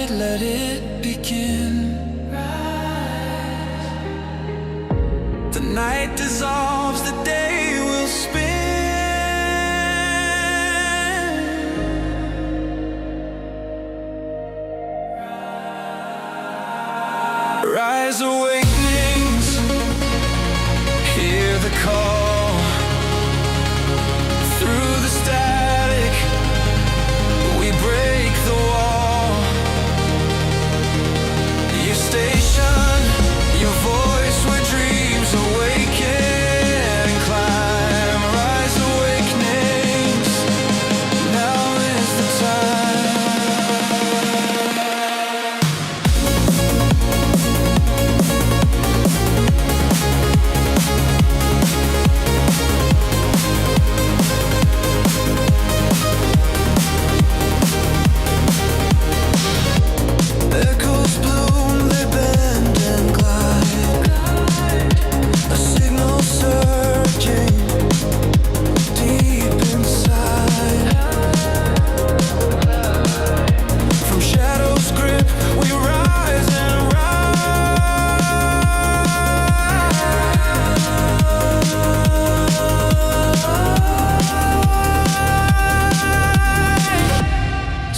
light, let it begin. The night dissolves, the day will spin. Rise, awakenings, hear the call. Through the static, we break the wall. Your station, your voice, where dreams awaken and climb. Rise, awakenings, now is the time. Echoes bloom, they bend and glide. A signal surging deep inside. From shadows grip, we rise and rise.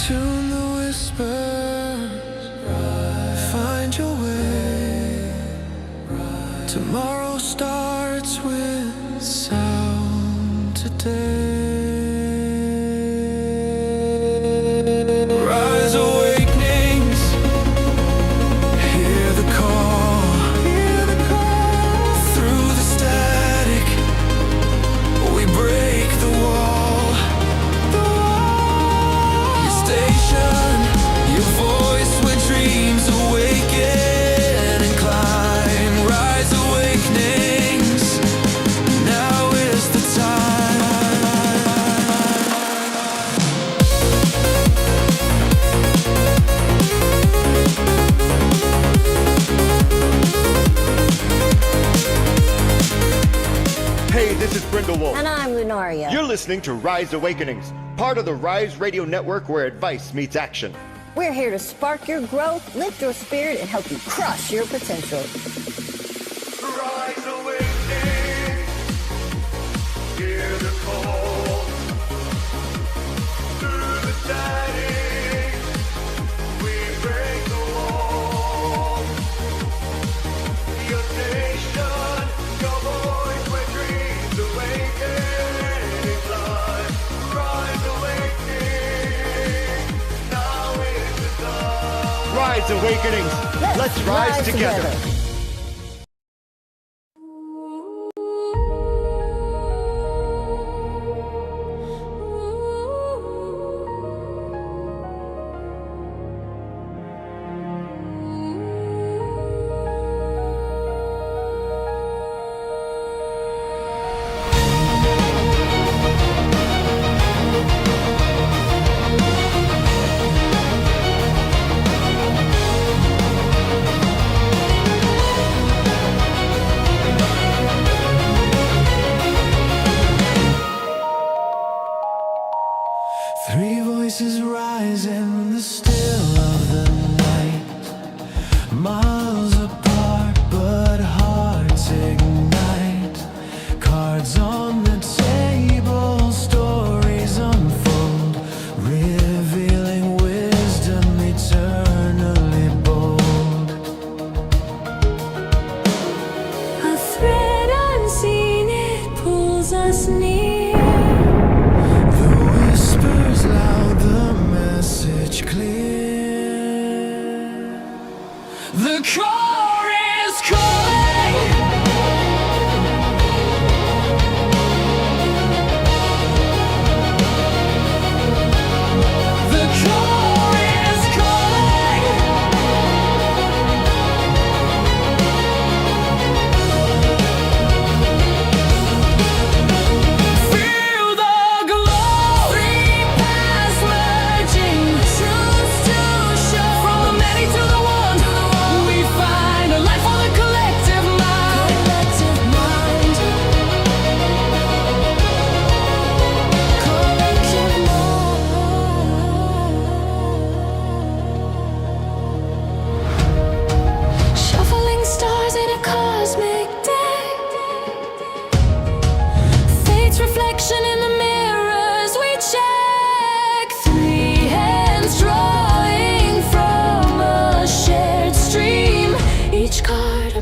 Tune the whispers, find your way. Tomorrow starts with sound today. Rise, awakenings, hear the call. Through the static, we break the wall. Your station, your voice, where dreams awaken and climb. Rise, awakenings, now is the time. Hey, this is Brindlewolf. And I'm Lunaria. You're listening to Rise Awakenings, part of the Rise Radio Network where advice meets action. We're here to spark your growth, lift your spirit, and help you crush your potential. Rise Awakenings, hear the call. Through the static, we break the wall. Your station, your voice, where dreams awaken and climb. Rise Awakenings, now is the time. Rise Awakenings, let's rise together. Three voices rise in the still of the night, miles apart but hearts ignite. Cards on the table, stories unfold, revealing wisdom eternally bold. A thread unseen, it pulls us near. The whispers loud, the message clear. The core is calling. The core is calling.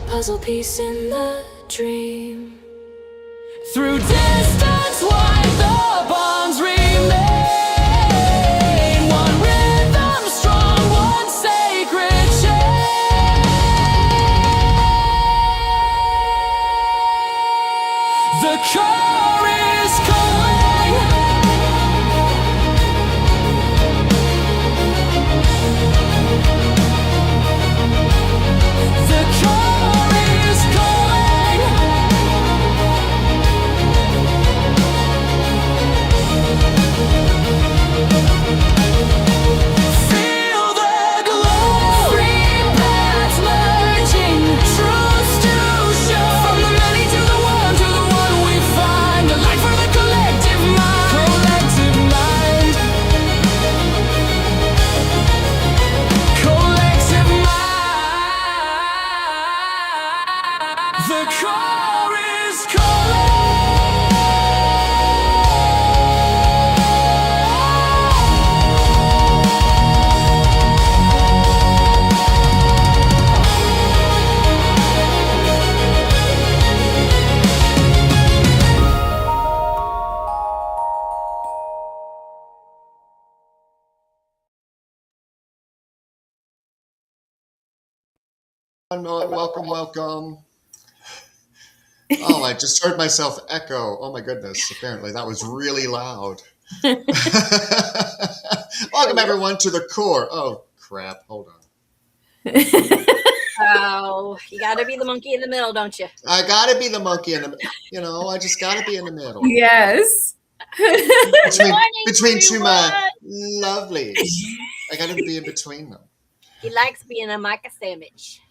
puzzle piece in the dream. Through distance wide the bonds remain. One rhythm strong, one sacred chain. The core is calling. The core is calling. Feel the glow. Three paths merging, truths to show. From the many to the one we find. A light for the collective mind. Collective mind. Collective mind. The core is calling. Welcome. Oh, I just heard myself echo. Oh my goodness, apparently that was really loud. Welcome everyone to the core. Oh crap, hold on. Oh, you gotta be the monkey in the middle, don't you? I gotta be the monkey in the, I just gotta be in the middle. Yes. Between two my lovelies. I gotta be in between them. He likes being a maca sandwich.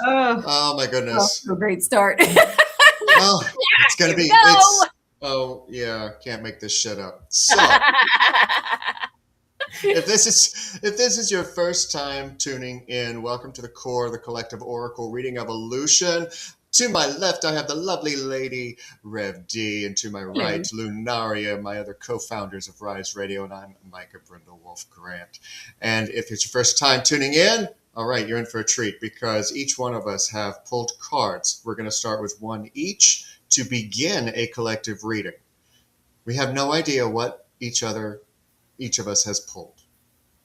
Oh my goodness. A great start. Oh, it's gonna be. Oh yeah, can't make this shit up. So, if this is your first time tuning in, welcome to the core, the collective oracle reading evolution. To my left, I have the lovely lady Rev D, and to my right, Lunaria, my other co-founders of Rise Radio, and I'm Micah Brindlewolf Grant. And if it's your first time tuning in, all right, you're in for a treat because each one of us have pulled cards. We're going to start with one each to begin a collective reading. We have no idea what each of us has pulled,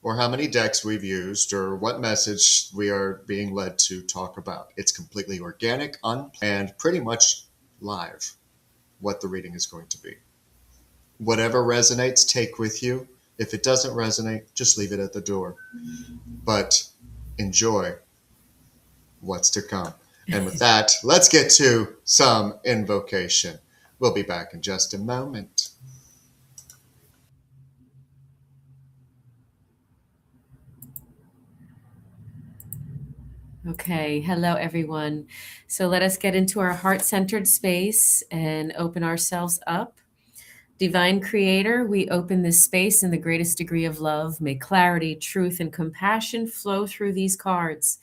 or how many decks we've used, or what message we are being led to talk about. It's completely organic, unplanned, pretty much live, what the reading is going to be. Whatever resonates, take with you. If it doesn't resonate, just leave it at the door. But enjoy what's to come. And with that, let's get to some invocation. We'll be back in just a moment. Okay, hello everyone. So let us get into our heart-centered space and open ourselves up. Divine Creator, we open this space in the greatest degree of love. May clarity, truth, and compassion flow through these cards.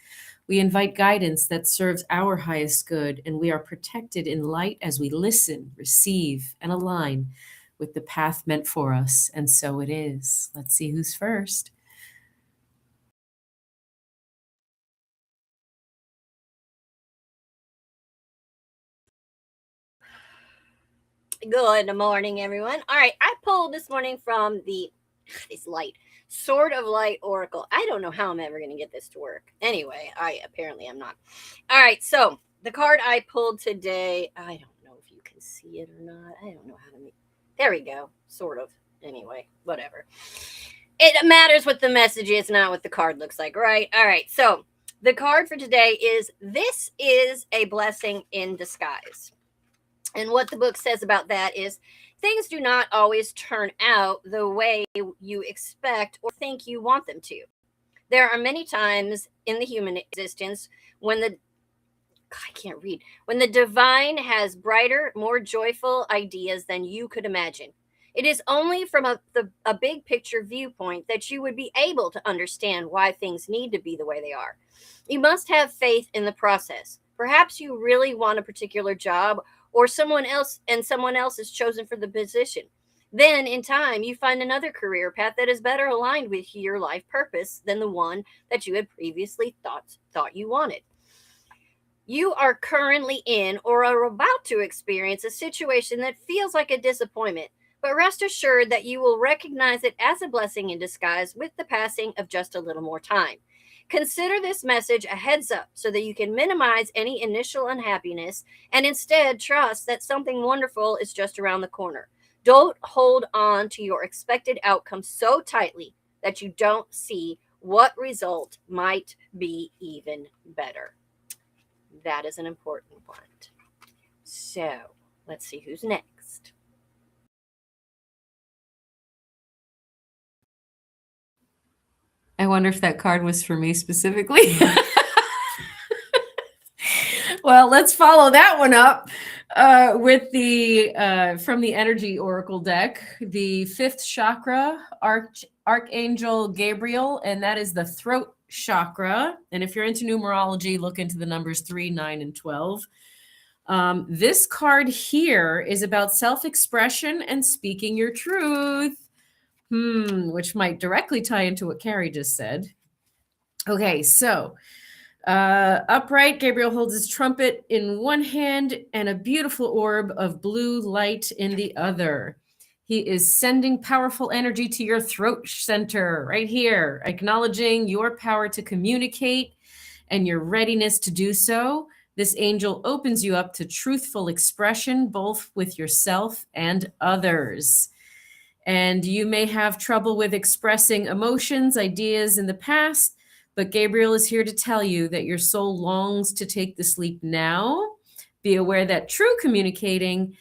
We invite guidance that serves our highest good, and we are protected in light as we listen, receive, and align with the path meant for us. And so it is. Let's see who's first. Good morning, everyone. All right, I pulled this morning from this light, Sword of Light Oracle. I don't know how I'm ever going to get this to work. Anyway, I apparently am not. All right, so the card I pulled today, I don't know if you can see it or not. I don't know how to make. There we go, sort of. Anyway, whatever. It matters what the message is, not what the card looks like, right? All right, so the card for today is This is a Blessing in Disguise. And what the book says about that is things do not always turn out the way you expect or think you want them to. There are many times in the human existence when the divine has brighter, more joyful ideas than you could imagine. It is only from a big picture viewpoint that you would be able to understand why things need to be the way they are. You must have faith in the process. Perhaps you really want a particular job, or someone else is chosen for the position. Then, in time, you find another career path that is better aligned with your life purpose than the one that you had previously thought you wanted. You are currently in or are about to experience a situation that feels like a disappointment, but rest assured that you will recognize it as a blessing in disguise with the passing of just a little more time. Consider this message a heads up so that you can minimize any initial unhappiness and instead trust that something wonderful is just around the corner. Don't hold on to your expected outcome so tightly that you don't see what result might be even better. That is an important one. So let's see who's next. I wonder if that card was for me specifically. Well, let's follow that one up with the from the Energy Oracle deck, the fifth chakra, Archangel Gabriel, and that is the throat chakra. And if you're into numerology, look into the numbers 3, 9, and 12. This card here is about self-expression and speaking your truth, which might directly tie into what Carrie just said. Okay, so upright, Gabriel holds his trumpet in one hand and a beautiful orb of blue light in the other. He is sending powerful energy to your throat center right here, acknowledging your power to communicate and your readiness to do so. This angel opens you up to truthful expression, both with yourself and others. And you may have trouble with expressing emotions, ideas in the past, but Gabriel is here to tell you that your soul longs to take this leap now. Be aware that true communication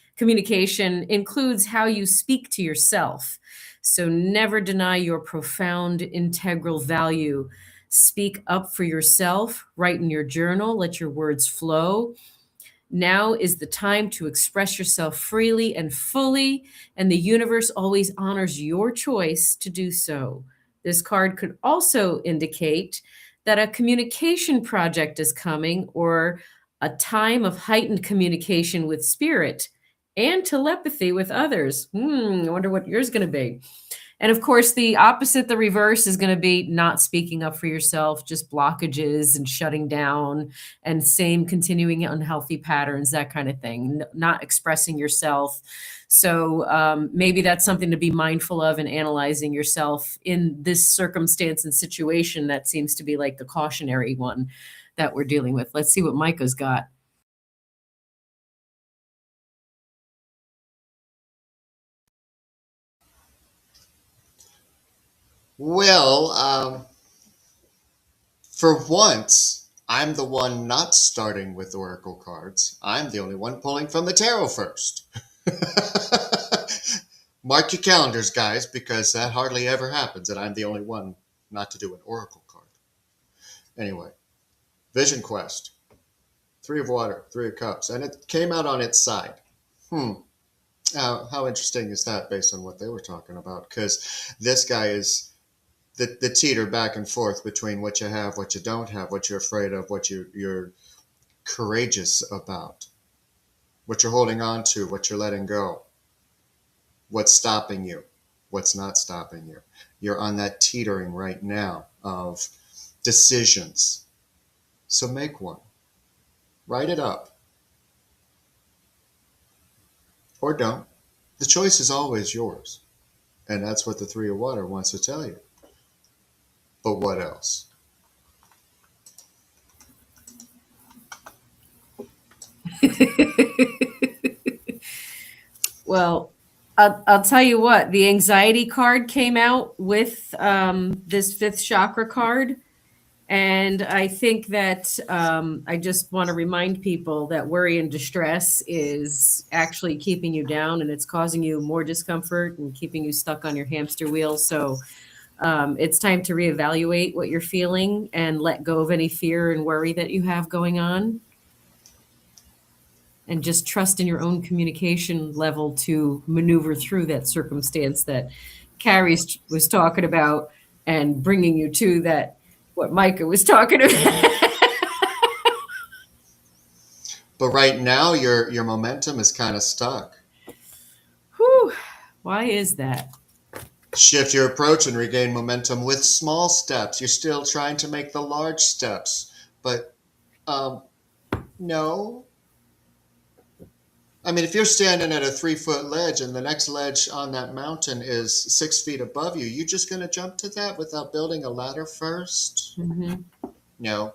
includes how you speak to yourself. So never deny your profound integral value. Speak up for yourself, write in your journal, let your words flow. Now is the time to express yourself freely and fully, and the universe always honors your choice to do so. This card could also indicate that a communication project is coming or a time of heightened communication with spirit and telepathy with others. I wonder what yours is going to be. And of course, the opposite, the reverse, is going to be not speaking up for yourself, just blockages and shutting down and same continuing unhealthy patterns, that kind of thing, not expressing yourself. So maybe that's something to be mindful of in analyzing yourself in this circumstance and situation that seems to be like the cautionary one that we're dealing with. Let's see what Micah's got. Well, for once, I'm the one not starting with oracle cards. I'm the only one pulling from the tarot first. Mark your calendars, guys, because that hardly ever happens, and I'm the only one not to do an oracle card. Anyway, Vision Quest, 3 of Water, 3 of Cups, and it came out on its side. How interesting is that based on what they were talking about? Because this guy is the teeter back and forth between what you have, what you don't have, what you're afraid of, what you're courageous about, what you're holding on to, what you're letting go, what's stopping you, what's not stopping you. You're on that teetering right now of decisions. So make one. Write it up. Or don't. The choice is always yours. And that's what the 3 of Water wants to tell you. But what else? Well, I'll tell you what, the anxiety card came out with this fifth chakra card. And I think that I just want to remind people that worry and distress is actually keeping you down, and it's causing you more discomfort and keeping you stuck on your hamster wheel. So it's time to reevaluate what you're feeling and let go of any fear and worry that you have going on. And just trust in your own communication level to maneuver through that circumstance that Carrie was talking about and bringing you to that, what Micah was talking about. But right now, your momentum is kind of stuck. Whew. Why is that? Shift your approach and regain momentum with small steps. You're still trying to make the large steps, but no. I mean, if you're standing at a 3-foot ledge and the next ledge on that mountain is 6 feet above you, you just going to jump to that without building a ladder first? Mm-hmm. No.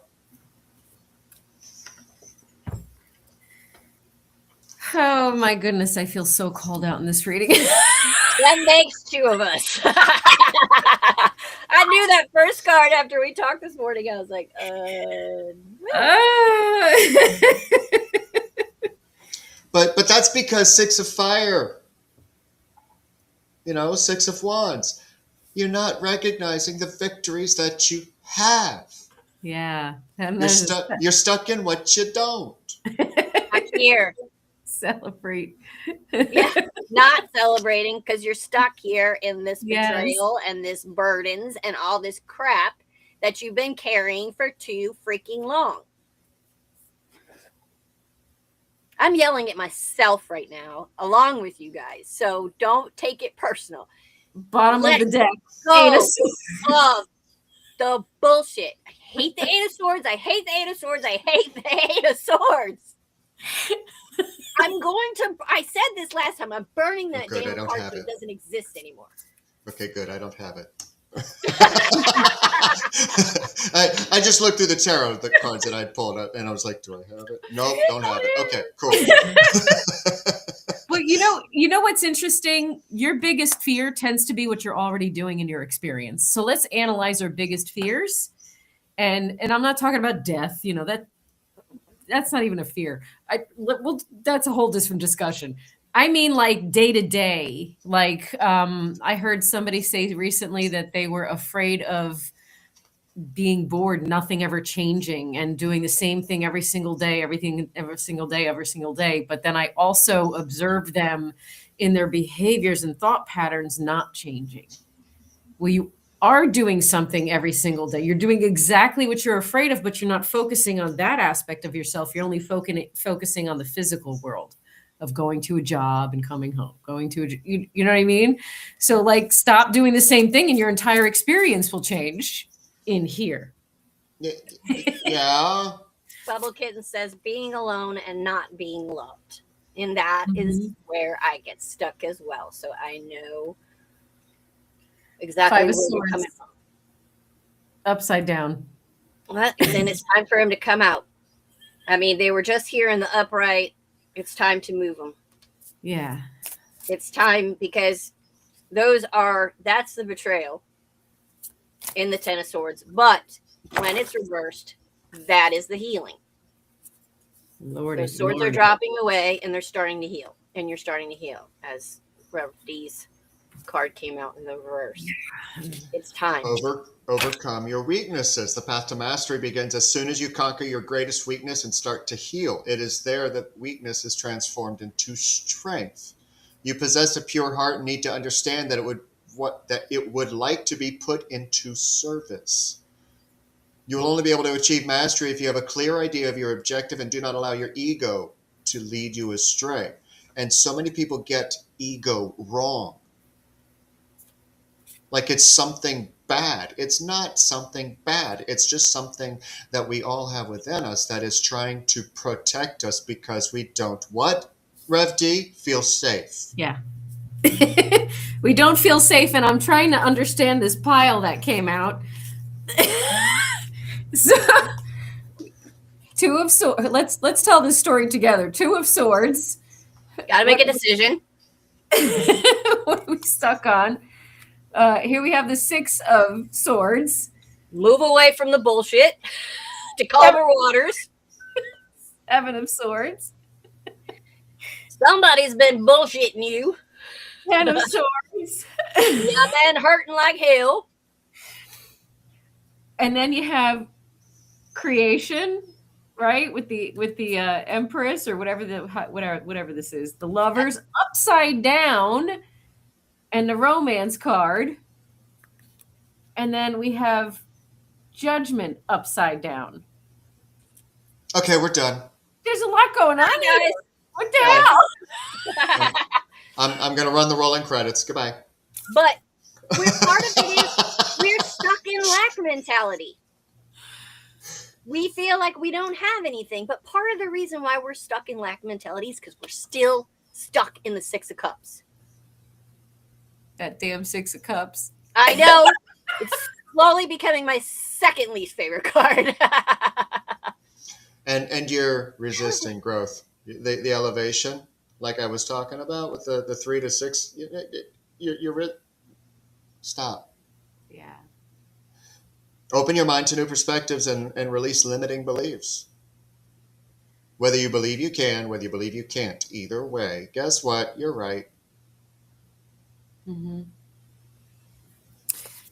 Oh my goodness, I feel so called out in this reading. That makes two of us. I knew that first card after we talked this morning. I was like, But that's because 6 of fire, 6 of wands. You're not recognizing the victories that you have. Yeah. You're stuck in what you don't. I'm here. Celebrate. Yeah, not celebrating because you're stuck here in this Yes. betrayal and this burdens and all this crap that you've been carrying for too freaking long. I'm yelling at myself right now, along with you guys. So don't take it personal. Bottom of the deck. Go Eight of Swords. of the bullshit. I hate the Eight of Swords. I hate the Eight of Swords. I hate the Eight of Swords. I said this last time. I'm burning that Good, I damn don't card have so it it. doesn't exist anymore. Okay, good. I don't have it. I just looked through the tarot, the cards that I pulled up, and I was like, do I have it? Nope, don't have it. Okay, cool. Well, you know what's interesting? Your biggest fear tends to be what you're already doing in your experience. So let's analyze our biggest fears. And I'm not talking about death, that's not even a fear. Well, that's a whole different discussion. I mean, like day to day. Like I heard somebody say recently that they were afraid of being bored, nothing ever changing, and doing the same thing every single day, everything every single day, every single day. But then I also observed them in their behaviors and thought patterns not changing. Well, you are doing something every single day. You're doing exactly what you're afraid of, but you're not focusing on that aspect of yourself. You're only focusing on the physical world of going to a job and coming home, you know what I mean? So like, stop doing the same thing and your entire experience will change in here. Yeah. Bubble Kitten says being alone and not being loved. And that is where I get stuck as well. So I know exactly Five of where you're Swords. coming from. Upside down. Well, then it's time for him to come out. I mean, they were just here in the upright. It's time to move them. Yeah. It's time because that's the betrayal in the Ten of Swords. But when it's reversed, that is the healing. Lord, Those swords are dropping away and they're starting to heal. And you're starting to heal as Reverend D's card came out in the reverse. It's time. Overcome your weaknesses. The path to mastery begins as soon as you conquer your greatest weakness and start to heal. It is there that weakness is transformed into strength. You possess a pure heart and need to understand that it would like to be put into service. You will only be able to achieve mastery if you have a clear idea of your objective and do not allow your ego to lead you astray. And so many people get ego wrong. Like it's something bad. It's not something bad. It's just something that we all have within us that is trying to protect us because we don't what? Rev D? Feel safe. Yeah. We don't feel safe, and I'm trying to understand this pile that came out. So, Two of Swords. Let's tell this story together. Two of Swords. Gotta make a decision. What are we stuck on? Here we have the Six of Swords. Move away from the bullshit to calmer waters. Seven of Swords. Somebody's been bullshitting you. Ten of Swords. Yeah, man, hurting like hell. And then you have Creation, right? With the Empress or whatever this is. The Lovers upside down, and the Romance card. And then we have Judgment upside down. Okay, we're done. There's a lot going on, Hi, guys. What the hell? I'm going to run the rolling credits. Goodbye. But part of it is we're stuck in lack mentality. We feel like we don't have anything, but part of the reason why we're stuck in lack mentality is because we're still stuck in the Six of Cups. That damn Six of Cups. I know. It's slowly becoming my second least favorite card. And you're resisting growth. The elevation, like I was talking about with the 3 to 6, stop. Yeah. Open your mind to new perspectives and release limiting beliefs. Whether you believe you can, whether you believe you can't, either way, guess what? You're right. Mm-hmm.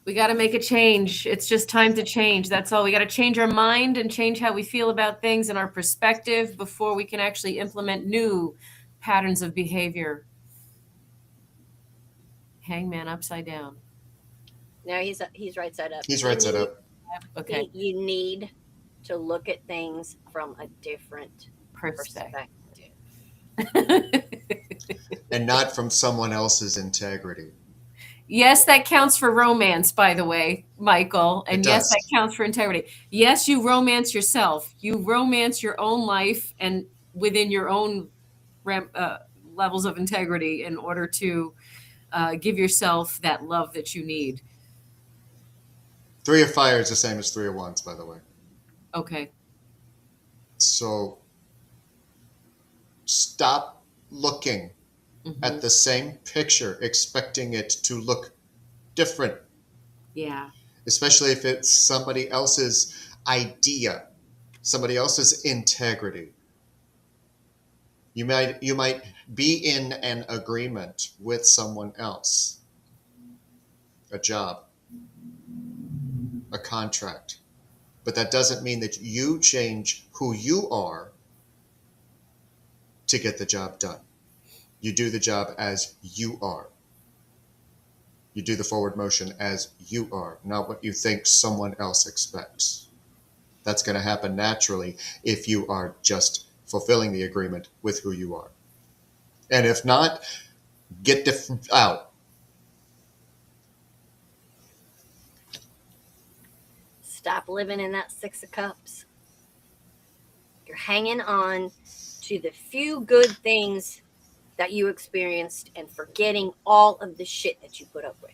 We got to make a change. It's just time to change. That's all. We got to change our mind and change how we feel about things and our perspective before we can actually implement new patterns of behavior. Hangman upside down. No, he's right side up. He's right side up. Okay. You need to look at things from a different perspective. And not from someone else's integrity. Yes, that counts for romance, by the way, Michael. And yes, that counts for integrity. Yes, you romance yourself. You romance your own life and within your own levels of integrity in order to give yourself that love that you need. 3 of fire is the same as 3 of wands, by the way. Okay. So stop looking at the same picture, expecting it to look different. Yeah. Especially if it's somebody else's idea, somebody else's integrity. You might be in an agreement with someone else, a job, a contract, but that doesn't mean that you change who you are to get the job done. You do the job as you are. You do the forward motion as you are, not what you think someone else expects. That's going to happen naturally if you are just fulfilling the agreement with who you are. And if not, get out. Stop living in that Six of Cups. You're hanging on to the few good things that you experienced and forgetting all of the shit that you put up with.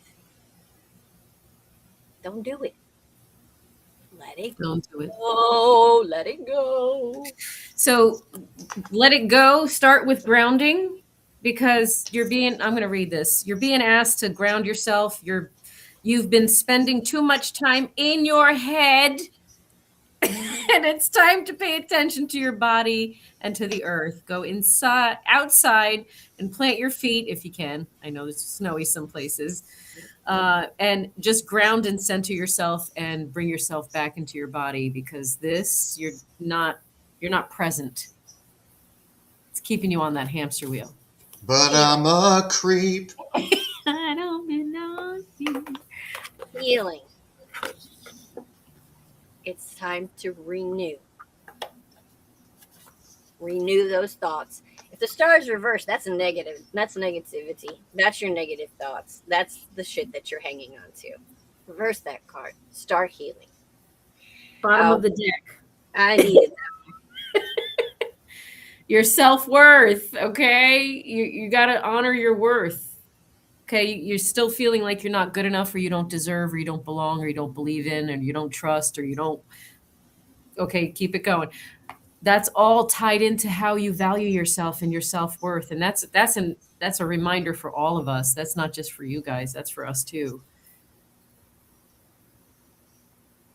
Don't do it. Let it go. Don't do it. Oh, let it go. So let it go. Start with grounding because I'm going to read this. You're being asked to ground yourself. You've been spending too much time in your head. And it's time to pay attention to your body and to the earth. Go outside and plant your feet if you can. I know it's snowy some places. And just ground and center yourself and bring yourself back into your body because you're not present. It's keeping you on that hamster wheel. But I'm a creep. I don't belong here. Healing. It's time to renew. Renew those thoughts. If the stars reverse, that's a negative. That's negativity. That's your negative thoughts. That's the shit that you're hanging on to. Reverse that card. Start healing. Bottom of the deck. I needed that. Your self-worth, okay? You got to honor your worth. Okay, you're still feeling like you're not good enough or you don't deserve or you don't belong or you don't believe in or you don't trust or you don't. Okay, keep it going. That's all tied into how you value yourself and your self-worth. And that's a reminder for all of us. That's not just for you guys. That's for us too.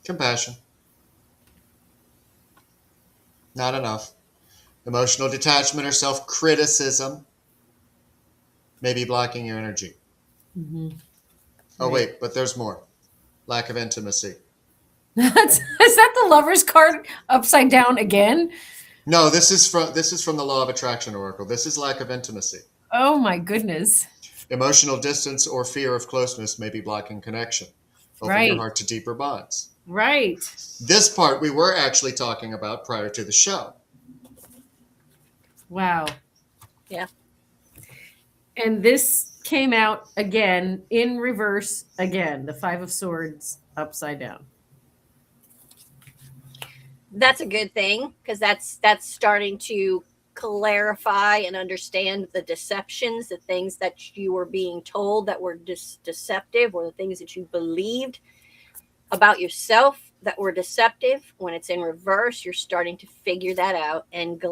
Compassion. Not enough. Emotional detachment or self-criticism may be blocking your energy. Mm-hmm. Oh, wait, but there's more. Lack of intimacy. Is that the Lover's card upside down again? No, this is from the Law of Attraction Oracle. This is lack of intimacy. Oh my goodness. Emotional distance or fear of closeness may be blocking connection. Open your heart to deeper bonds. Right. This part we were actually talking about prior to the show. Wow. Yeah. And this came out again in reverse again, the Five of Swords upside down. That's a good thing, because that's starting to clarify and understand the deceptions, the things that you were being told that were deceptive, or the things that you believed about yourself that were deceptive. When it's in reverse, you're starting to figure that out and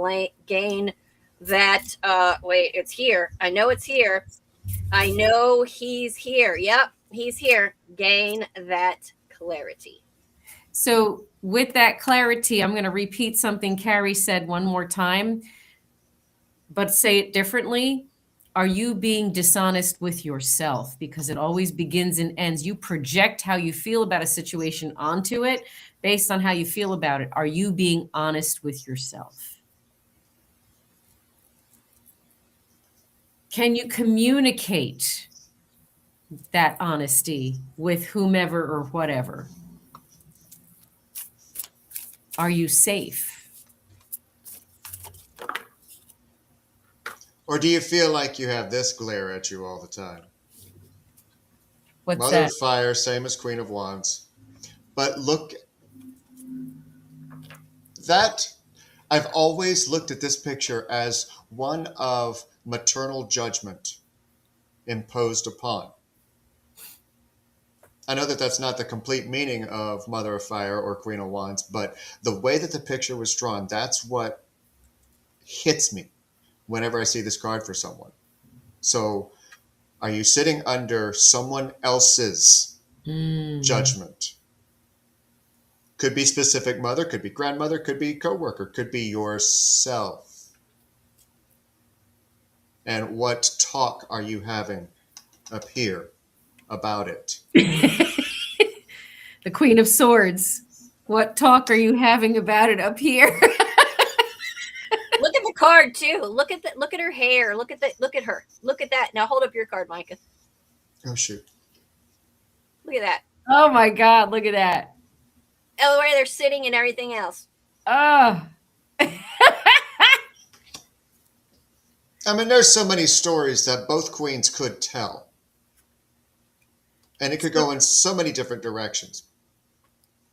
gain that. Wait, it's here. I know it's here. I know he's here. Yep, he's here. Gain that clarity. So, with that clarity, I'm going to repeat something Carrie said one more time, but say it differently. Are you being dishonest with yourself? Because it always begins and ends. You project how you feel about a situation onto it based on how you feel about it. Are you being honest with yourself? Can you communicate that honesty with whomever or whatever? Are you safe? Or do you feel like you have this glare at you all the time? What's Mother that? of Fire, same as Queen of Wands. But look, that I've always looked at this picture as one of maternal judgment imposed upon. I know that that's not the complete meaning of Mother of Fire or Queen of Wands, but the way that the picture was drawn, that's what hits me whenever I see this card for someone. So, are you sitting under someone else's judgment? Could be specific mother, could be grandmother, could be coworker, could be yourself. And what talk are you having up here about it? The Queen of Swords. What talk are you having about it up here? Look at the card too. Look at her hair. Look at her. Look at that. Now hold up your card, Micah. Oh, shoot. Look at that. Oh my God, look at that. Oh, where they're sitting and everything else. Oh. I mean, there's so many stories that both queens could tell. And it could go in so many different directions.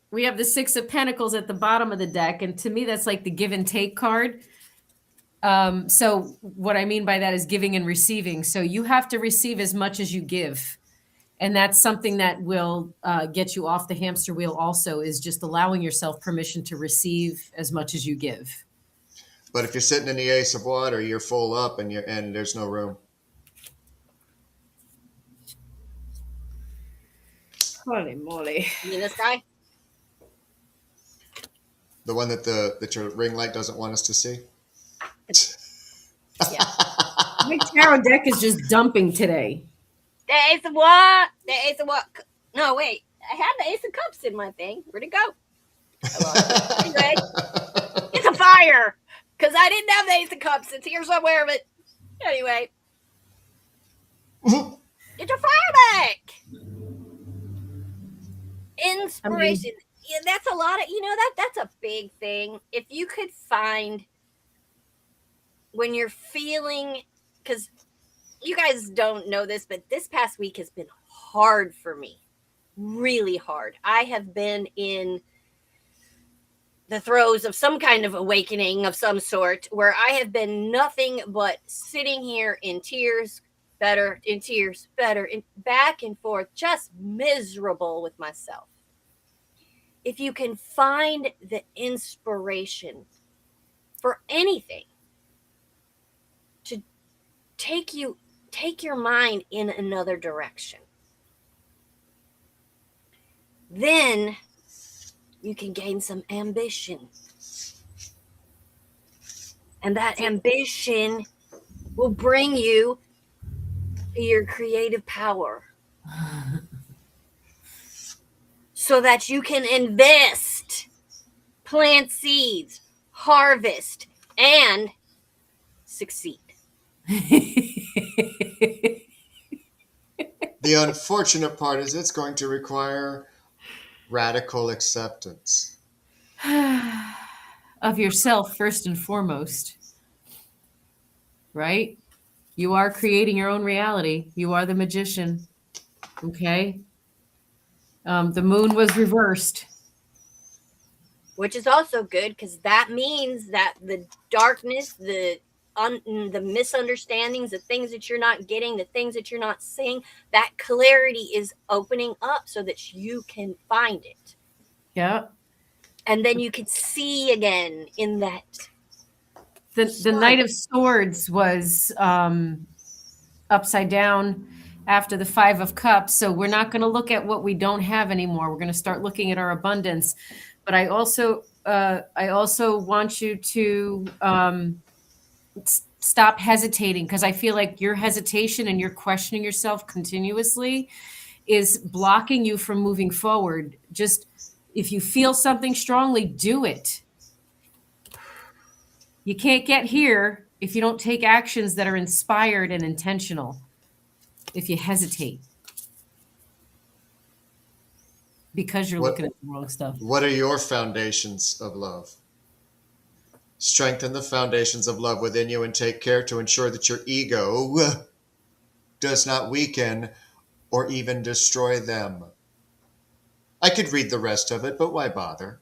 We have the Six of Pentacles at the bottom of the deck, and to me, that's like the give and take card. So what I mean by that is giving and receiving. So you have to receive as much as you give. And that's something that will get you off the hamster wheel also, is just allowing yourself permission to receive as much as you give. But if you're sitting in the Ace of Water, you're full up and there's no room. Holy moly. You mean this guy? The one that your ring light doesn't want us to see? Yeah. My tarot deck is just dumping today. The Ace of what? The Ace of what? No, wait. I had the Ace of Cups in my thing. Where'd it go? Anyway, it's a fire. Because I didn't have the Ace of Cups. It's here somewhere, but anyway. It's a fire deck. Inspiration. Yeah, that's a lot of, that's a big thing. If you could find, when you're feeling, because you guys don't know this, but this past week has been hard for me. Really hard. I have been in the throes of some kind of awakening of some sort, where I have been nothing but sitting here in tears, better, in tears, better, in back and forth, just miserable with myself. If you can find the inspiration for anything to take your mind in another direction, then you can gain some ambition. And that ambition will bring you to your creative power. So that you can invest, plant seeds, harvest, and succeed. The unfortunate part is it's going to require radical acceptance. Of yourself, first and foremost. Right? You are creating your own reality. You are the magician. Okay. The moon was reversed. Which is also good because that means that the darkness, the misunderstandings, the things that you're not getting, the things that you're not seeing, that clarity is opening up so that you can find it. Yeah. And then you can see again in that. The Knight of Swords was upside down after the Five of Cups. So we're not going to look at what we don't have anymore. We're going to start looking at our abundance. But I also want you to stop hesitating, because I feel like your hesitation and you're questioning yourself continuously is blocking you from moving forward. Just if you feel something strongly, do it. You can't get here if you don't take actions that are inspired and intentional. If you hesitate because you're looking at the wrong stuff. What are your foundations of love? Strengthen the foundations of love within you and take care to ensure that your ego does not weaken or even destroy them. I could read the rest of it, but why bother?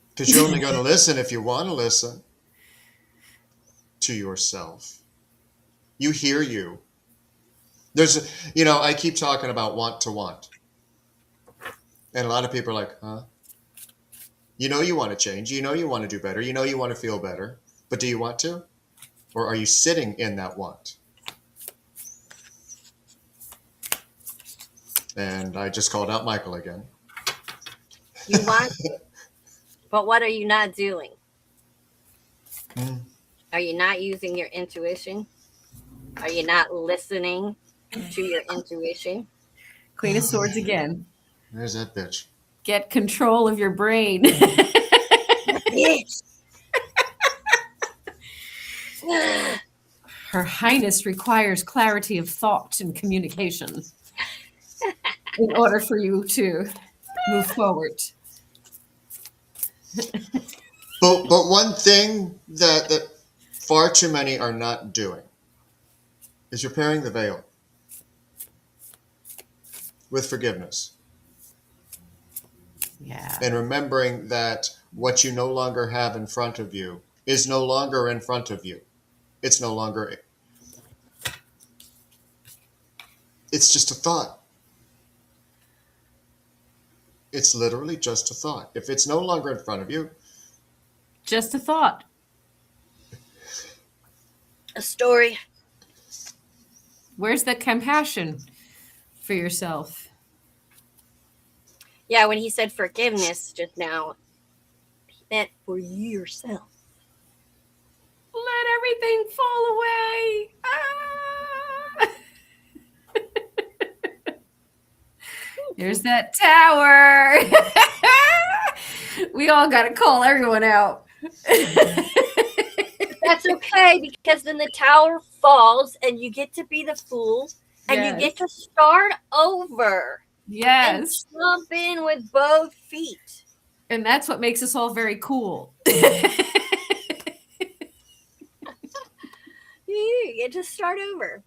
Because you're only going to listen if you want to listen to yourself. You hear you. There's, I keep talking about want to want. And a lot of people are like, huh? You know you want to change. You know you want to do better. You know you want to feel better. But do you want to? Or are you sitting in that want? And I just called out Michael again. You want, but what are you not doing? Are you not using your intuition? Are you not listening to your intuition? Queen of Swords again. There's that bitch. Get control of your brain. Yes. Her Highness requires clarity of thought and communication in order for you to move forward. But one thing that far too many are not doing is repairing the veil with forgiveness. Yeah. And remembering that what you no longer have in front of you is no longer in front of you. It's no longer, it's just a thought. It's literally just a thought. If it's no longer in front of you, Just a thought. A story. Where's the compassion for yourself? Yeah, when he said forgiveness just now, he meant for yourself. Let everything fall away. Ah! There's that tower. We all got to call everyone out. That's okay, because then the tower falls and you get to be the fool and you get to start over. Yes. And jump in with both feet. And that's what makes us all very cool. You get to start over.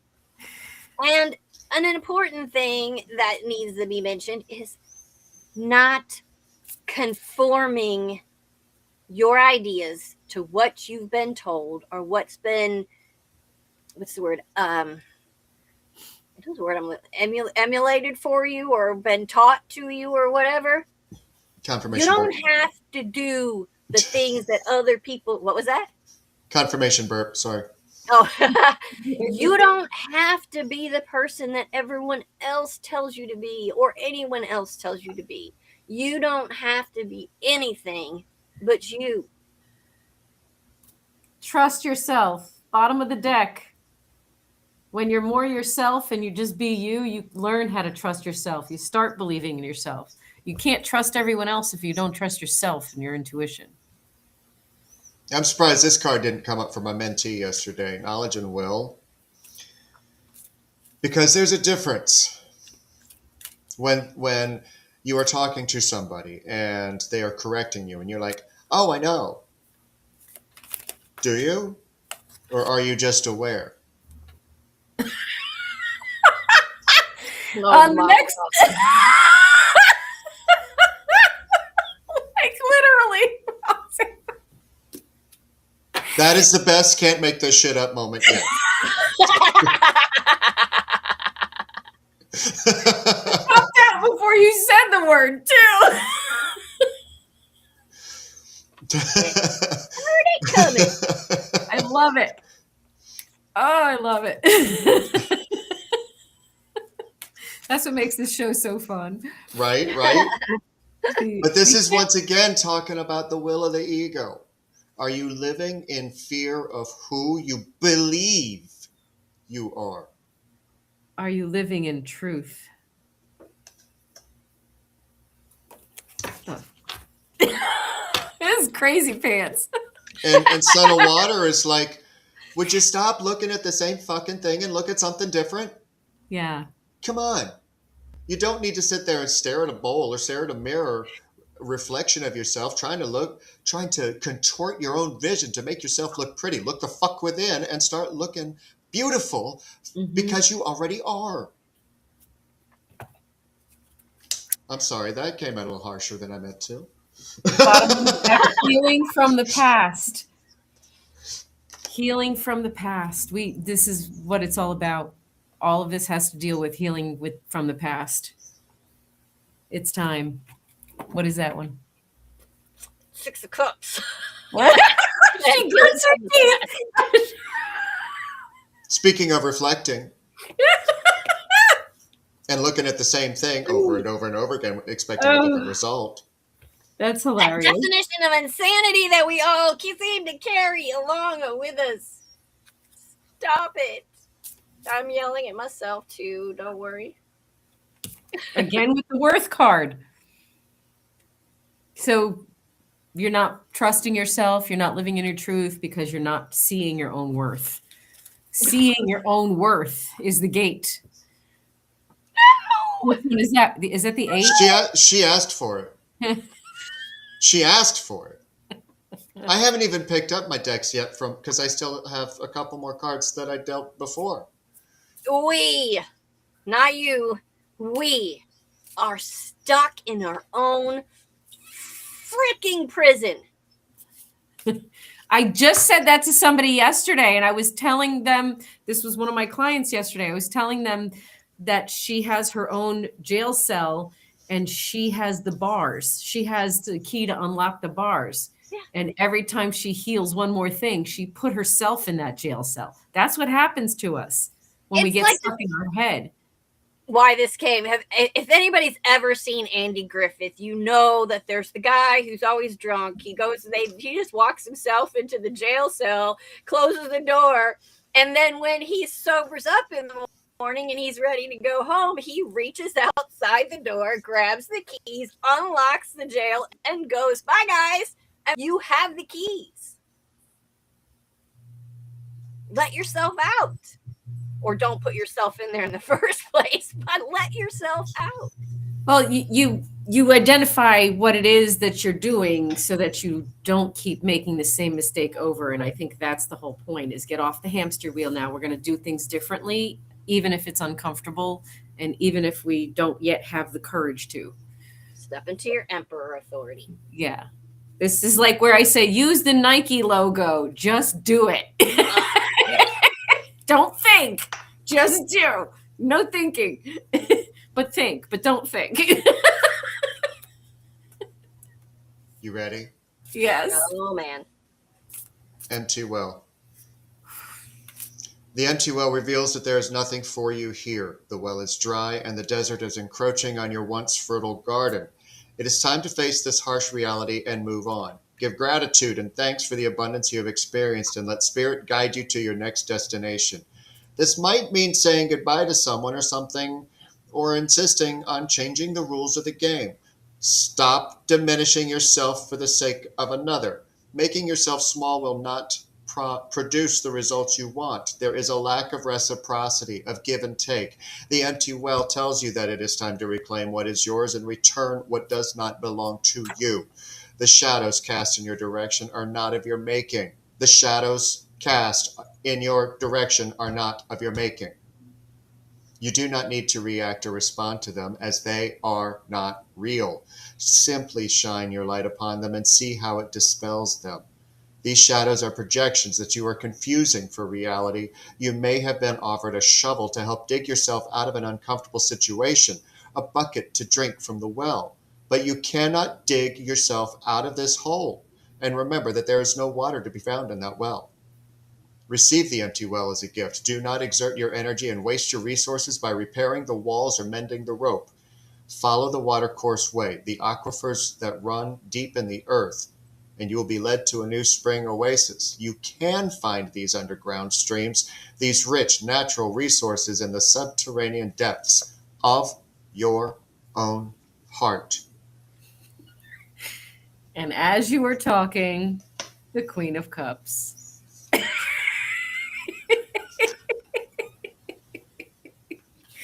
And an important thing that needs to be mentioned is not conforming your ideas to what you've been told or what's been, what's the word? What's the word I'm emulated for you or been taught to you or whatever. confirmation. You don't burp. have to do the things that other people. What was that? Confirmation burp. Sorry. Oh, you don't have to be the person that everyone else tells you to be or anyone else tells you to be. You don't have to be anything but you. Trust yourself. Bottom of the deck. When you're more yourself and you just be you, you learn how to trust yourself. You start believing in yourself. You can't trust everyone else if you don't trust yourself and your intuition. I'm surprised this card didn't come up for my mentee yesterday, Knowledge and Will. Because there's a difference when you are talking to somebody and they are correcting you and you're like, oh, I know. Do you? Or are you just aware? Oh The my next, God. like literally. That is the best can't make this shit up moment yet. Popped out before you said the word too. Coming. I love it. Oh, I love it. That's what makes this show so fun. Right, right. But this is once again talking about the will of the ego. Are you living in fear of who you believe you are? Are you living in truth? Oh. This is crazy pants. And Son of Water is like, would you stop looking at the same fucking thing and look at something different? Yeah. Come on. You don't need to sit there and stare at a bowl or stare at a mirror reflection of yourself, trying to contort your own vision to make yourself look pretty. Look the fuck within and start looking beautiful because you already are. I'm sorry, that came out a little harsher than I meant to. Healing from the past. Healing from the past. This is what it's all about. All of this has to deal with healing from the past. It's time. What is that one? 6 of Cups. What? She grits her teeth. Speaking of reflecting and looking at the same thing over and over and over again, expecting a different result. That's That hilarious. definition of insanity that we all seem to carry along with us. Stop it. I'm yelling at myself too. Don't worry. Again with the worth card. So you're not trusting yourself. You're not living in your truth because you're not seeing your own worth. Seeing your own worth is the gate. Which one is that? Is that the 8? She asked for it. She asked for it. I haven't even picked up my decks yet because I still have a couple more cards that I dealt before. We, not you, we are stuck in our own freaking prison. I just said that to somebody yesterday, and I was telling them, this was one of my clients yesterday. I was telling them that she has her own jail cell and she has the bars. She has the key to unlock the bars. Yeah. And every time she heals one more thing, she put herself in that jail cell. That's what happens to us when we It's get like stuck in our head. Why this came. If anybody's ever seen Andy Griffith, you know that there's the guy who's always drunk. He just walks himself into the jail cell, closes the door, and then when he sobers up in the morning and he's ready to go home, he reaches outside the door, grabs the keys, unlocks the jail, and goes, "Bye, guys." And you have the keys. Let yourself out. Or don't put yourself in there in the first place, but let yourself out. Well, you identify what it is that you're doing so that you don't keep making the same mistake over. And I think that's the whole point, is get off the hamster wheel now. We're going to do things differently, even if it's uncomfortable and even if we don't yet have the courage to. Step into your emperor authority. Yeah. This is like where I say, use the Nike logo. Just do it. Don't think. Just do. No thinking. But think, but don't think. You ready? Yes. Oh, man. Empty well. The empty well reveals that there is nothing for you here. The well is dry, and the desert is encroaching on your once fertile garden. It is time to face this harsh reality and move on. Give gratitude and thanks for the abundance you have experienced, and let Spirit guide you to your next destination. This might mean saying goodbye to someone or something, or insisting on changing the rules of the game. Stop diminishing yourself for the sake of another. Making yourself small will not produce the results you want. There is a lack of reciprocity, of give and take. The empty well tells you that it is time to reclaim what is yours and return what does not belong to you. The shadows cast in your direction are not of your making. The shadows cast in your direction are not of your making. You do not need to react or respond to them, as they are not real. Simply shine your light upon them and see how it dispels them. These shadows are projections that you are confusing for reality. You may have been offered a shovel to help dig yourself out of an uncomfortable situation, a bucket to drink from the well, but you cannot dig yourself out of this hole. And remember that there is no water to be found in that well. Receive the empty well as a gift. Do not exert your energy and waste your resources by repairing the walls or mending the rope. Follow the watercourse way, the aquifers that run deep in the earth, and you will be led to a new spring oasis. You can find these underground streams, these rich natural resources in the subterranean depths of your own heart. And as you were talking, the Queen of Cups.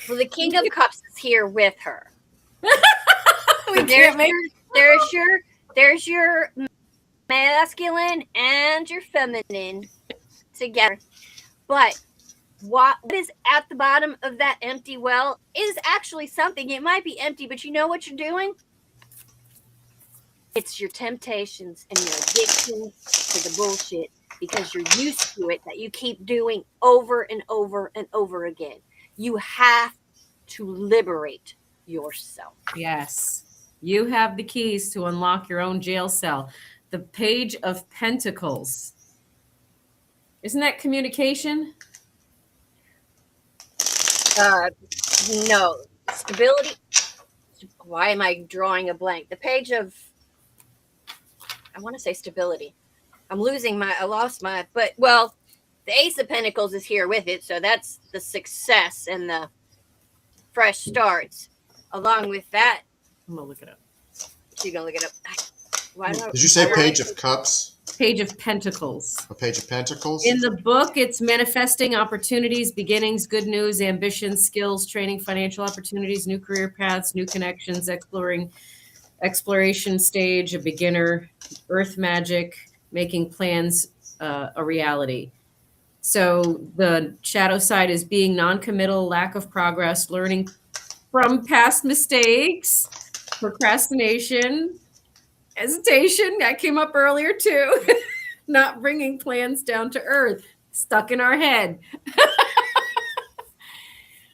Well, the King of Cups is here with her. Can't make- There's your masculine and your feminine together. But what is at the bottom of that empty well is actually something. It might be empty, but you know what you're doing? It's your temptations and your addiction to the bullshit, because you're used to it, that you keep doing over and over and over again. You have to liberate yourself. Yes. You have the keys to unlock your own jail cell. The Page of Pentacles. Isn't that communication? No. Stability. Why am I drawing a blank? The Page of, I want to say stability. I lost my, the Ace of Pentacles is here with it. So that's the success and the fresh starts. Along with that, I'm going to look it up. you're going to look it up. Did you say Page of Cups? Page of Pentacles. A Page of Pentacles? In the book, it's manifesting opportunities, beginnings, good news, ambitions, skills, training, financial opportunities, new career paths, new connections, exploration stage, a beginner, earth magic, making plans a reality. So the shadow side is being non-committal, lack of progress, learning from past mistakes, procrastination, hesitation. That came up earlier too. Not bringing plans down to earth, stuck in our head.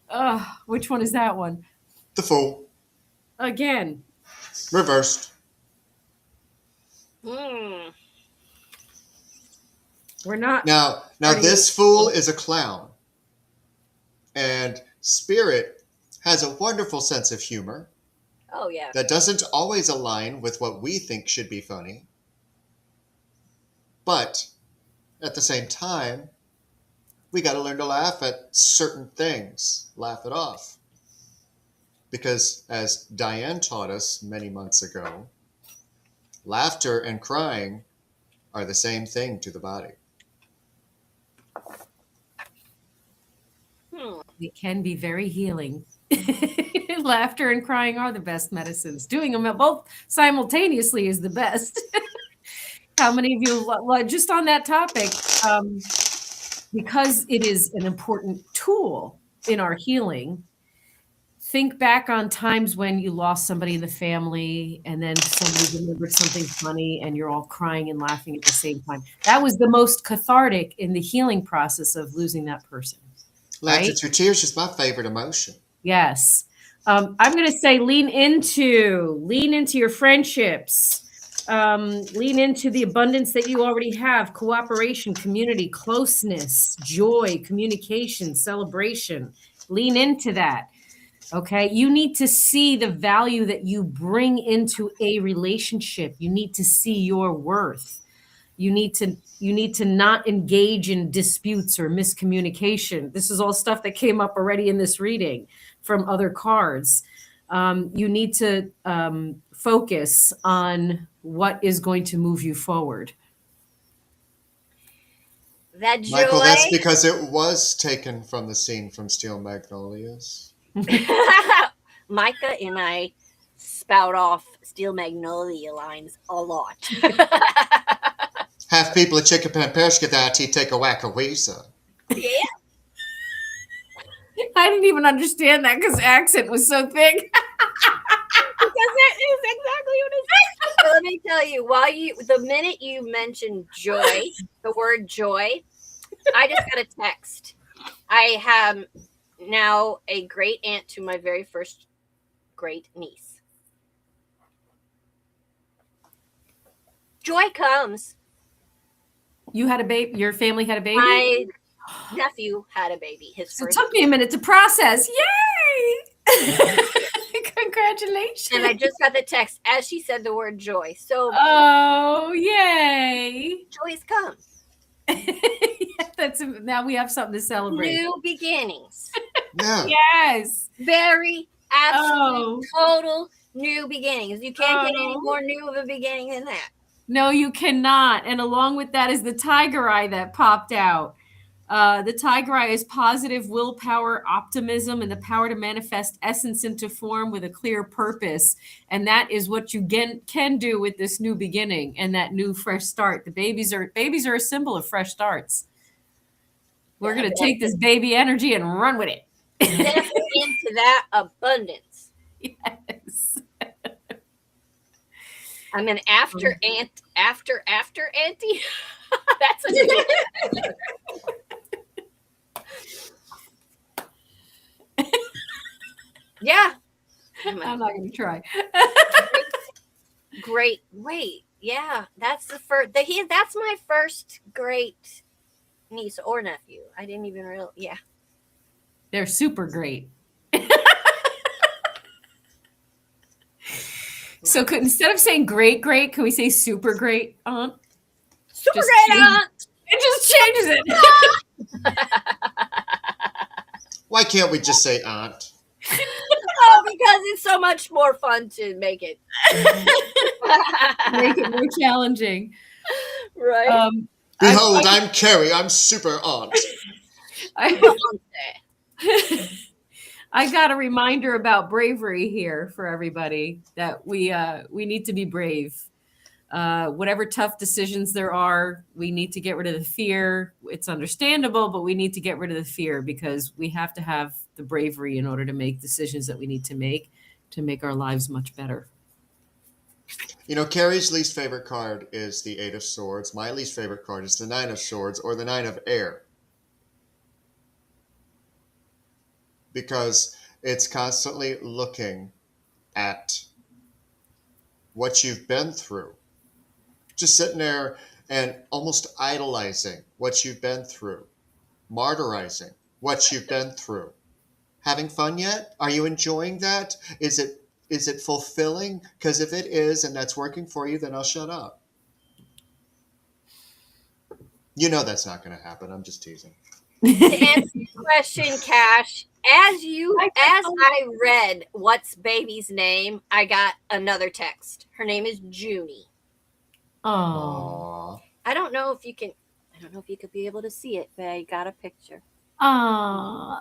Oh, which one is that one? The Fool. Again. Reversed. Hmm. We're not. Now this fool is a clown. And Spirit has a wonderful sense of humor Oh, yeah. that doesn't always align with what we think should be funny. But at the same time, we got to learn to laugh at certain things, laugh it off. Because as Diane taught us many months ago, laughter and crying are the same thing to the body. It can be very healing. Laughter and crying are the best medicines. Doing them both simultaneously is the best. How many of you, just on that topic, because it is an important tool in our healing, think back on times when you lost somebody in the family and then somebody remembered something funny and you're all crying and laughing at the same time. That was the most cathartic in the healing process of losing that person. Laughter Right? through tears is my favorite emotion. Yes. I'm going to say lean into your friendships. Lean into the abundance that you already have: cooperation, community, closeness, joy, communication, celebration. Lean into that. Okay. You need to see the value that you bring into a relationship. You need to see your worth. You need to not engage in disputes or miscommunication. This is all stuff that came up already in this reading from other cards. You need to focus on what is going to move you forward. That joy. Michael, that's because it was taken from the scene from Steel Magnolias. Micah and I spout off Steel Magnolia lines a lot. half people at Chicken Pampershka that he take a whack a weezer. Yeah. I didn't even understand that because accent was so thick. Because that is exactly what it is. So let me tell you, the minute you mentioned joy, the word joy, I just got a text. I have now a great aunt to my very first great niece. Joy comes. You had a baby. Your family had a baby. My nephew had a baby. His So it first. took me a minute to process. Yay! Congratulations. And I just got the text as she said the word joy. So Oh, yay! joys come. Now we have something to celebrate. New beginnings. Yeah. Yes. Very absolute total new beginnings. You can't get any Oh. more new of a beginning than that. No, you cannot. And along with that is the tiger eye that popped out. The tiger eye is positive willpower, optimism, and the power to manifest essence into form with a clear purpose. And that is what you can do with this new beginning and that new fresh start. The babies are a symbol of fresh starts. We're going to take this baby energy and run with it. Step into that abundance. Yes. I'm an after auntie. That's a new Yeah. I'm not going to try. Great. Wait. Yeah. That's the first. That's my first great niece or nephew. I didn't even realize. Yeah. They're super great. So instead of saying great, can we say super great aunt? Super Just great change- aunt. It just changes it. Why can't we just say aunt? Oh, because it's so much more fun to make it. Make it more challenging. Right. Behold, I'm Carrie. I'm super aunt. I got a reminder about bravery here for everybody that we need to be brave. Whatever tough decisions there are, we need to get rid of the fear. It's understandable, but we need to get rid of the fear because we have to have the bravery in order to make decisions that we need to make our lives much better. You know, Carrie's least favorite card is the Eight of Swords. My least favorite card is the Nine of Swords or the Nine of Air. Because it's constantly looking at what you've been through. Just sitting there and almost idolizing what you've been through. Martyrizing what you've been through. Having fun yet? Are you enjoying that? Is it fulfilling? Because if it is and that's working for you, then I'll shut up. You know that's not going to happen. I'm just teasing. To answer your question, Cash, as I read what's baby's name, I got another text. Her name is Junie. Oh. Aww. I don't know if you could be able to see it, but I got a picture. Oh.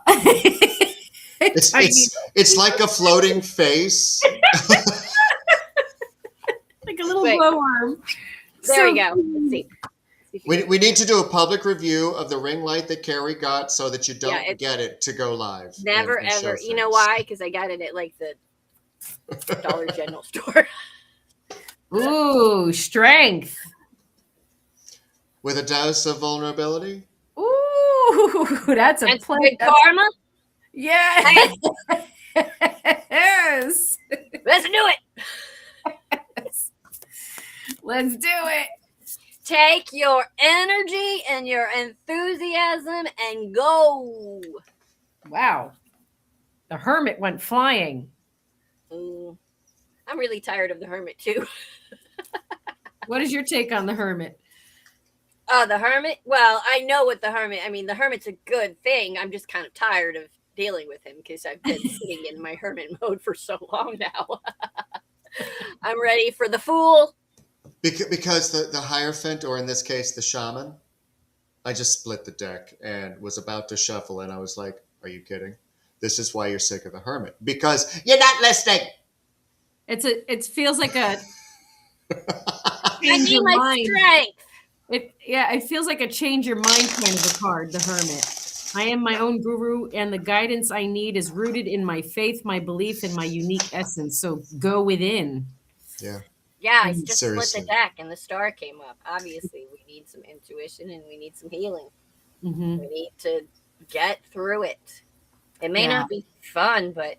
It's like a floating face. Like a little Wait. glowworm. There we go. Let's see. We need to do a public review of the ring light that Carrie got so that you don't Yeah, get it to go live. Never and show ever. You know things. why? Because I got it at like the Dollar General store. Ooh, strength. With a dose of vulnerability? Ooh, that's a And play. good karma. Yes. Yes. Let's do it. Let's do it. Take your energy and your enthusiasm and go. Wow. The hermit went flying. Ooh. I'm really tired of the hermit too. What is your take on the hermit? Oh, the hermit? Well, I know what the hermit, I mean, the hermit's a good thing. I'm just kind of tired of dealing with him because I've been sitting in my hermit mode for so long now. I'm ready for the fool. Because the Hierophant, or in this case, the Shaman, I just split the deck and was about to shuffle, and I was like, are you kidding? This is why you're sick of the Hermit. Because you're not listening. It feels like a I change need of my mind. strength. It feels like a change your mind kind of a card, the Hermit. I am my own guru, and the guidance I need is rooted in my faith, my belief, and my unique essence. So go within. Yeah. Yeah, I just split Seriously. the deck and the star came up. Obviously, we need some intuition and we need some healing. Mm-hmm. We need to get through it. It may Yeah. not be fun, but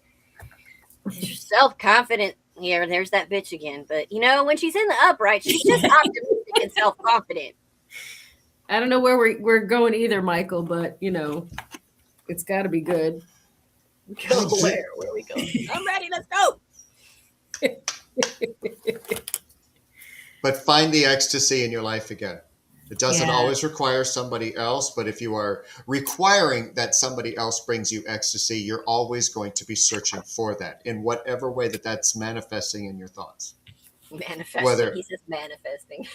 you're self-confident here. There's that bitch again. But you know, when she's in the upright, she's just optimistic and self-confident. I don't know where we're going either, Michael, but you know, it's got to be good. Go where? Where we go? I'm ready. Let's go. But find the ecstasy in your life again. It doesn't Yeah. always require somebody else, but if you are requiring that somebody else brings you ecstasy, you're always going to be searching for that in whatever way that that's manifesting in your thoughts. Manifesting. Whether- He says manifesting.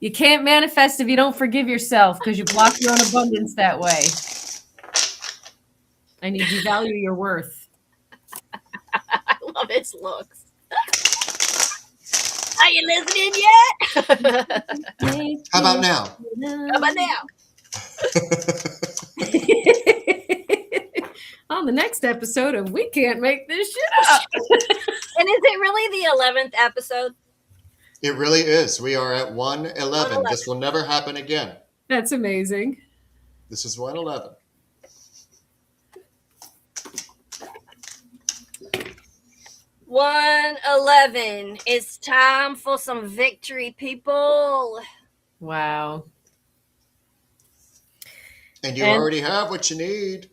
You can't manifest if you don't forgive yourself because you block your own abundance that way. And you devalue your worth. I love his looks. Are you listening yet? How about now? How about now? On the next episode of We Can't Make This Shit Up. And is it really the 11th episode? It really is. We are at 111. 111. This will never happen again. That's amazing. This is 111. $111. It's time for some victory, people. Wow. And you And- already have what you need.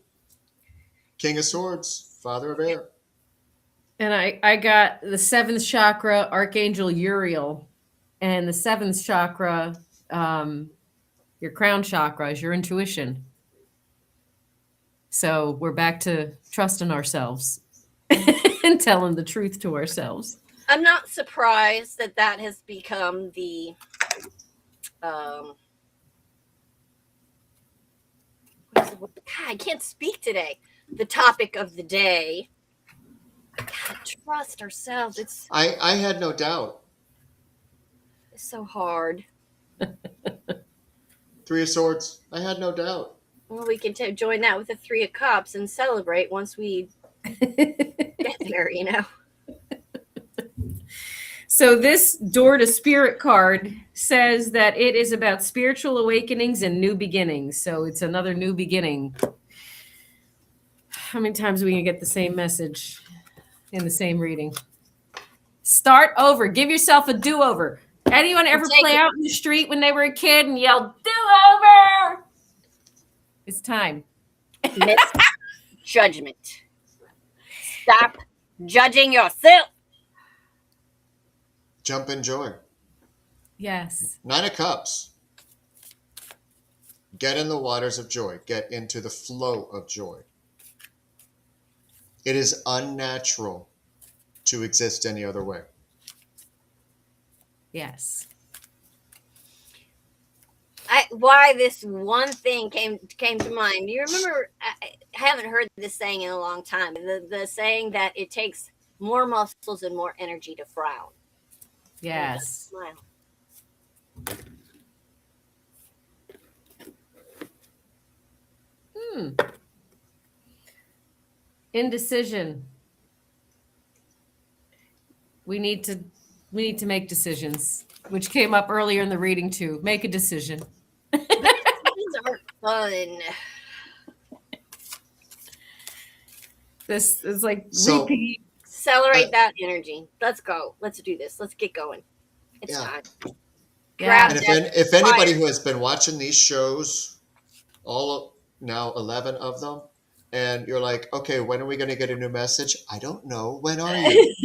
King of Swords, Father of Air. And I got the 7th chakra, Archangel Uriel. And the 7th chakra, your crown chakra, is your intuition. So we're back to trusting ourselves and telling the truth to ourselves. I'm not surprised that that has become the God, I can't speak today. The topic of the day. God, trust ourselves. It's I had no doubt. so hard. 3 of Swords, I had no doubt. Well, we can join that with the 3 of Cups and celebrate once we get there, you know. So this Door to Spirit card says that it is about spiritual awakenings and new beginnings. So it's another new beginning. How many times are we going to get the same message in the same reading? Start over. Give yourself a do-over. Anyone ever play out in the street when they were a kid and yell, do-over? It's time. Judgment. Stop judging yourself. Jump in joy. Yes. 9 of Cups. Get in the waters of joy. Get into the flow of joy. It is unnatural to exist any other way. Yes. Why this one thing came to mind. Do you remember? I haven't heard this saying in a long time. The saying that it takes more muscles and more energy to frown. Yes. Smile. Indecision. We need to make decisions, which came up earlier in the reading too. Make a decision. These aren't fun. This is like So- repeat. Accelerate that energy. Let's go. Let's do this. Let's get going. It's Yeah. time. Yeah. And if anybody who has been watching these shows, now 11 of them, and you're like, okay, when are we going to get a new message? I don't know. When are you?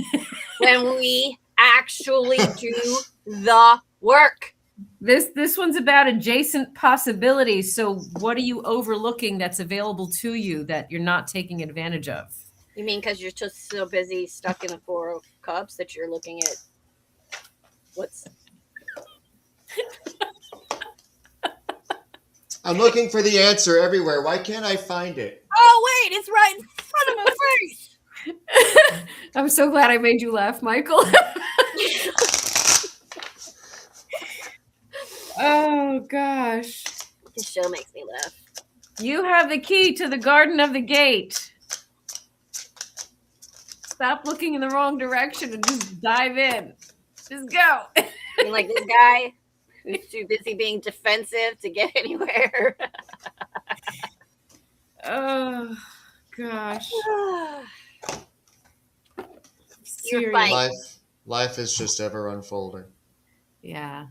When we actually do the work. This one's about adjacent possibilities. So what are you overlooking that's available to you that you're not taking advantage of? You mean because you're just so busy stuck in the 4 of Cups that you're looking at what's... I'm looking for the answer everywhere. Why can't I find it? Oh, wait, it's right in front of my face. I'm so glad I made you laugh, Michael. Oh gosh. This show makes me laugh. You have the key to the Garden of the Gate. Stop looking in the wrong direction and just dive in. Just go. I mean, like this guy who's too busy being defensive to get anywhere. Oh gosh. You're Serious. fight. Life is just ever unfolding. Yeah.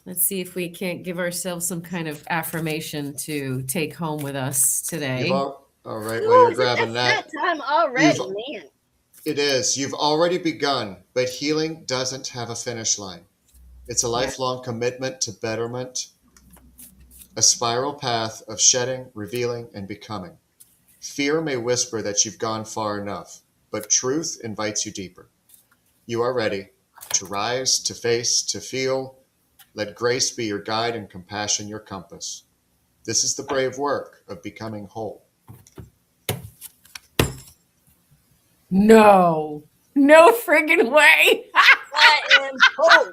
Let's see if we can't give ourselves some kind of affirmation to take home with us today. All right, Ooh, while you're is it grabbing that. time already, You've- man. It is. You've already begun, but healing doesn't have a finish line. It's a lifelong commitment to betterment, a spiral path of shedding, revealing, and becoming. Fear may whisper that you've gone far enough, but truth invites you deeper. You are ready to rise, to face, to feel. Let grace be your guide and compassion your compass. This is the brave work of becoming whole. No friggin' way. I am whole.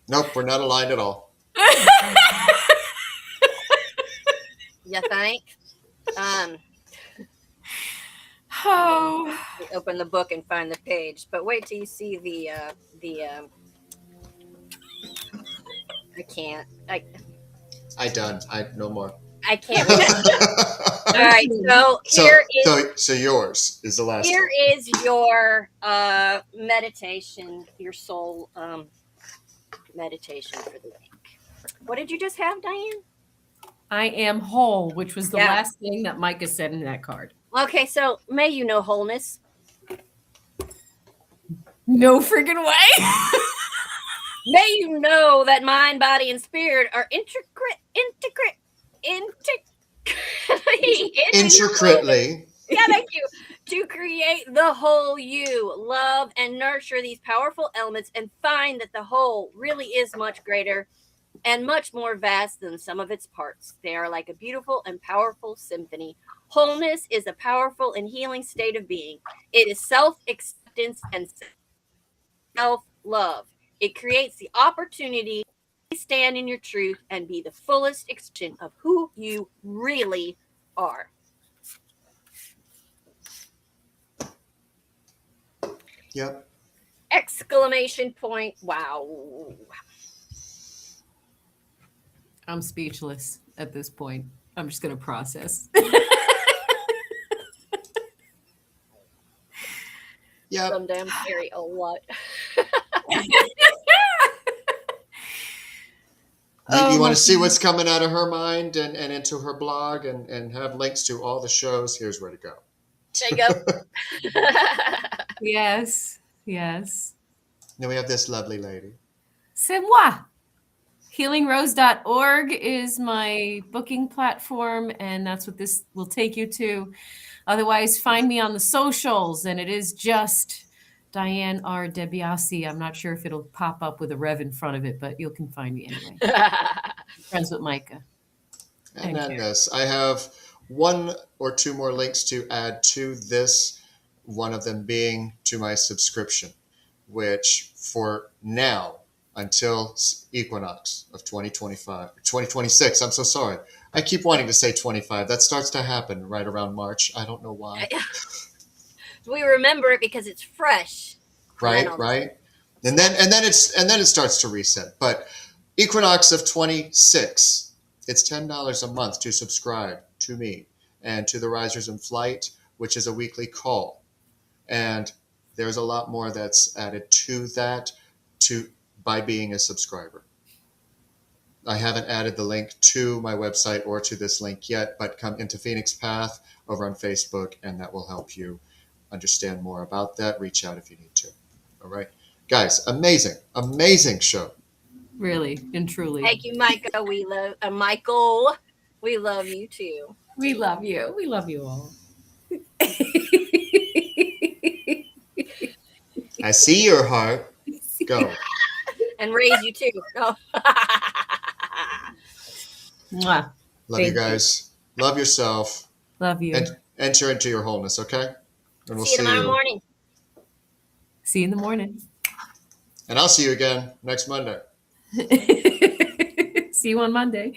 Nope, we're not aligned at all. You think? Oh. We open the book and find the page, but wait till you see the I can't. I done. No more. I can't remember. All right, So yours is the last here one. is your meditation, your soul meditation for the week. What did you just have, Diane? I am whole, which was the Yeah. last thing that Micah said in that card. Okay, so may you know wholeness. No friggin' way. May you know that mind, body, and spirit are intricately Intricately. Yeah, thank you. To create the whole you, love and nurture these powerful elements and find that the whole really is much greater and much more vast than some of its parts. They are like a beautiful and powerful symphony. Wholeness is a powerful and healing state of being. It is self-acceptance and self-love. It creates the opportunity to stand in your truth and be the fullest expression of who you really are. Yep. Exclamation point. Wow. I'm speechless at this point. I'm just going to process. Yep. Some damn scary a lot. You want to see what's coming out of her mind and into her blog and have links to all the shows? Here's where to go. There you go. Yes. Yes. Then we have this lovely lady. C'est moi. HealingRose.org is my booking platform, and that's what this will take you to. Otherwise, find me on the socials, and it is just Diane R. DeBiase. I'm not sure if it'll pop up with a Rev in front of it, but you can find me anyway. Friends with Micah. And then this. I have one or two more links to add to this, one of them being to my subscription, which for now, until equinox of 2026, I'm so sorry. I keep wanting to say 25. That starts to happen right around March. I don't know why. We remember it because it's fresh. Right. And then it starts to reset. But equinox of 26, it's $10 a month to subscribe to me and to the Risers in Flight, which is a weekly call. And there's a lot more that's added to that by being a subscriber. I haven't added the link to my website or to this link yet, but come into Phoenix Path over on Facebook, and that will help you understand more about that. Reach out if you need to. All right. Guys, amazing show. Really and truly. Thank you, Micah. We love Michael. We love you too. We love you. We love you all. I see your heart. Go. And raise you too. Oh. Mwah. Love Thank you guys. Love yourself. Love you. And enter into your wholeness, okay? And we'll See you tomorrow morning. See you in the morning. And I'll see you again next Monday. See you on Monday.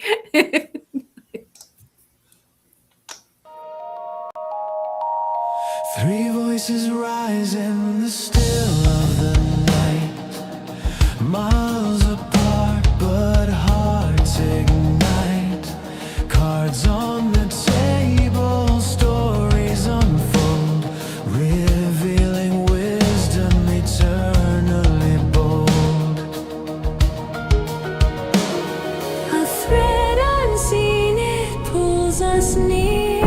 Three voices rise in the still of the night, miles apart but hearts ignite. Cards on the table, stories unfold, revealing wisdom eternally bold. A thread unseen, it pulls us near.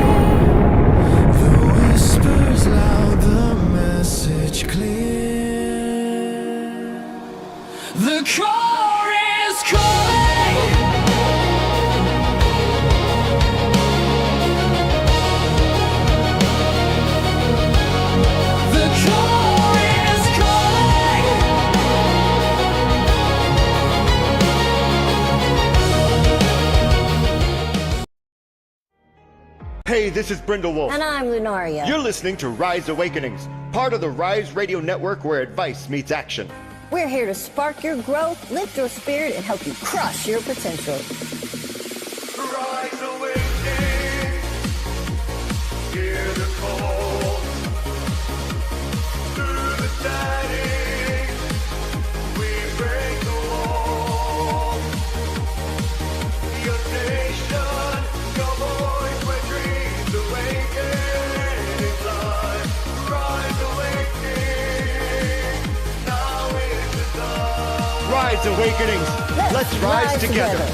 The whispers loud, the message clear. The core is calling. The core is calling. Hey, this is Brindlewolf. And I'm Lunaria. You're listening to Rise Awakenings, part of the Rise Radio Network where advice meets action. We're here to spark your growth, lift your spirit, and help you crush your potential. Rise awakening. Hear the call. Through the static, we break the wall. Your station, your voice, where dreams awaken in life. Rise awakening. Now is the time. Rise Awakenings. Let's rise together.